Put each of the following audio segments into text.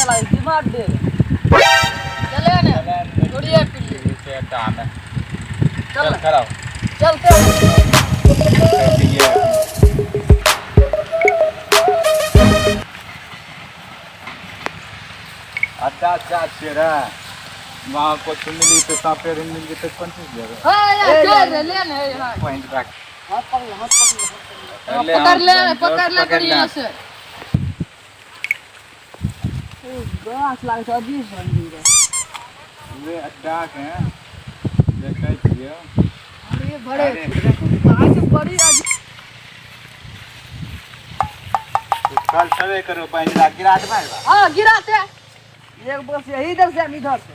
साला दिमाग दे चले ना थोड़ी पीली से काम है चल खड़ा हो चल के अच्छा अच्छा चेहरा वहाँ कुछ मिली तो सांपे मिल गई तो कौन सी जगह हां यार चल ले ना हां पॉइंट रख हाथ पकड़ ले बढ़िया से ओ गाछ लागे छ अजीब बन रे वे अड्डा के देखै छियै अरे बड़े आज बड़ी आज कल सवे करो पॉइंट रख गिरा दे मारबा हां गिराते एक बस यही इधर से हम इधर से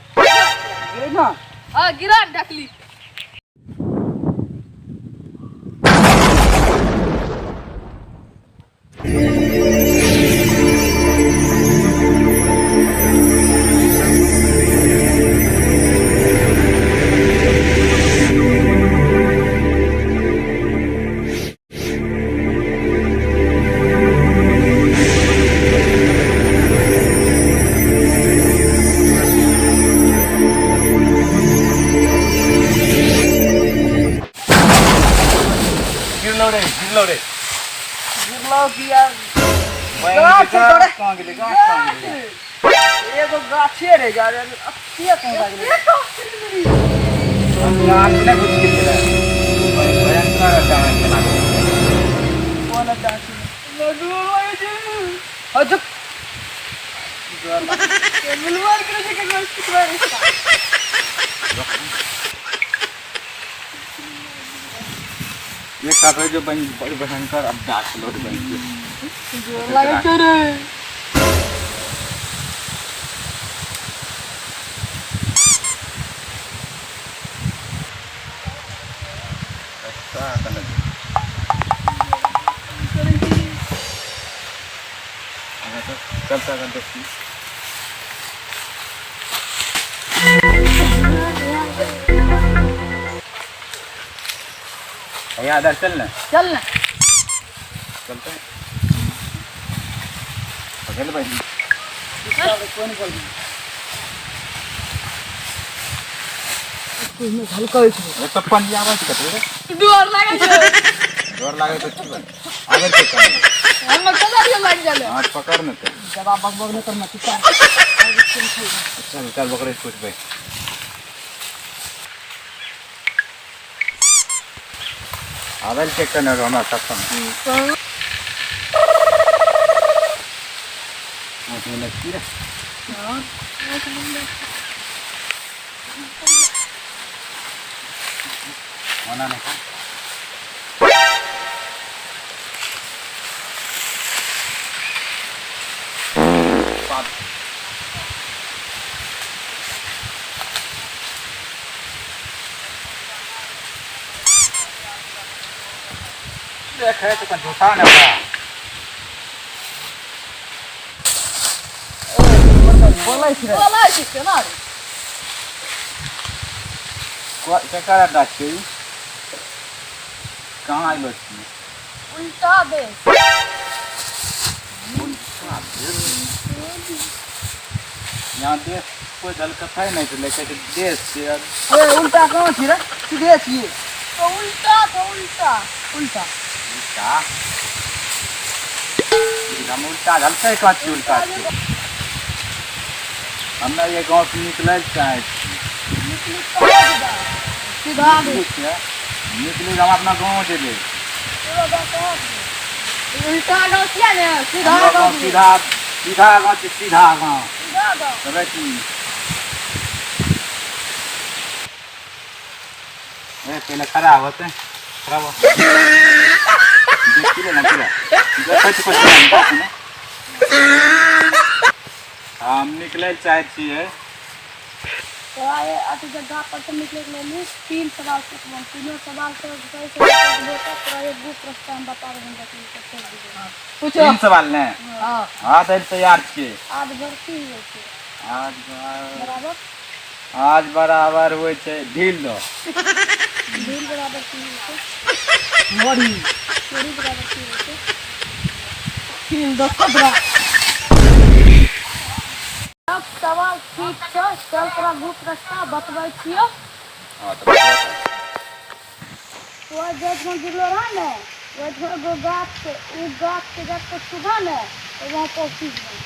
ये ना हां गिरा ढकली गिरलो रे गिरलो किया गाछ तोड़े कहां गेले गाछ गेले एगो गाछे रे जा रे अतिया कौन गेले गाछ ने कुछ गिरले भयंकर अड्डा है कौन गाछ लडू जे हज मिलवार करे जे के गाछ कितवा ये काफे जो बन बड़ी भयंकर अड्डा लोड बन गई जोर लगे तो रे ऐसा कलर चलता कर देखी भैया इधर चल ना चल ना चलते हैं पकड़ भाई कौन बोल कोई में हल्का होय छै वो सब पानी आवाज कते रे डर लागे छै डर लागे तो ठीक है आगे से कर हम कलर लग जाले हाथ पकड़ न तो जब आप बकबक न करना चुप चल चल पकड़ कुछ भाई आवेल चेक करना रोना सब समय मुझे लगती है होना नहीं देख है तो कौन झूठा ना बोलै छै बोला छै केना रे को केकरा डाके कहां आइलो छी उल्टा दे यहाँ देश कोई झलकता ही नहीं थे लेकिन देश से ए उल्टा कहां छी रे सीधे छी तो उल्टा उल्टा उल्टा हम उल्टा झलकै कहाँ छी उल्टा छी हमरा ये गाँव से निकलै चाहे सीधा दे निकली हम अपना गाँव जेबै उल्टा गाँव किया ने सीधा हमरा गाँव गाँव सीधा सीधा गाँव छै सीधा गाँव सीधा गाँव तबे की ए पहले खड़ा होते खड़ा हो देखी ले ना पूरा देखै कुछ नहीं हम निकले चाहे छियै तोरा अति जगह पर से निकले के लिए 3 सवाल पूछबो तीनों सवाल के सही से तोरा एक बुक प्रश्न हम बता देबो कैसे दीजिए पूछो 3 सवाल ने हां हां तो तैयार छियै आज भर्ती हो छै आज आज बराबर होय छै ढील दो ढील बराबर की हो छै मोड़ी चोरी बराबर की हो छै तीन दस 15 सवाल ठीक छै, चल तोरा गुप्त रास्ता बतबै छियो। हाँ तो बता। तो जेठ में गिरलो रहा ने, वो एगो गाछ के, उ गाछ के जाके छुबा ने, तो वहाँ पहुंची गए।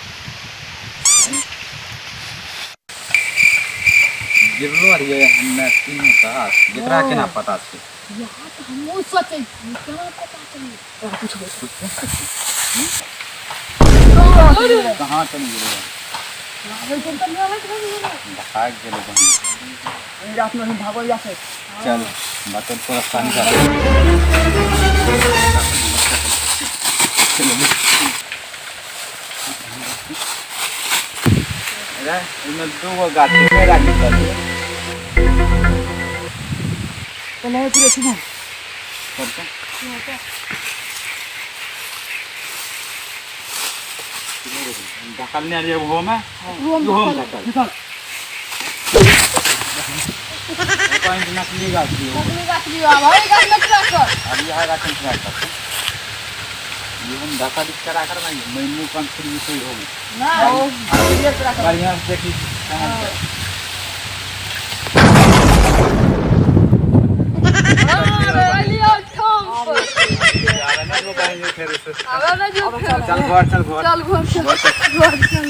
गिरलो रहिए हमें तीनों कहा जेकरा के ना पता छै। यहाँ तो हम सोचे केना पता चली पूछो कहाँ चली गेलै भाग गेलै बहिन। रात में हम भागो जा से चल बतल तो रास्ता निकाल। रे इनमें दो गाछ मेरा निकल तो नहीं पूरे सुनो करते ढकलने रहिए वो में ढकल निकल पॉइंट नकली गाछ दियो नकली गाछ दियो भाई गाछ नकली गाछ अब यह गाछ नहीं करते ये हम ढका दिख करा कर भाई मैं मुंह कान फ्री से हो ना वो ये करा कर बढ़िया से देखी अरे लियो ठोम यार ना वो कहेंगे फिर से अब ना जो चल घर चल घर चल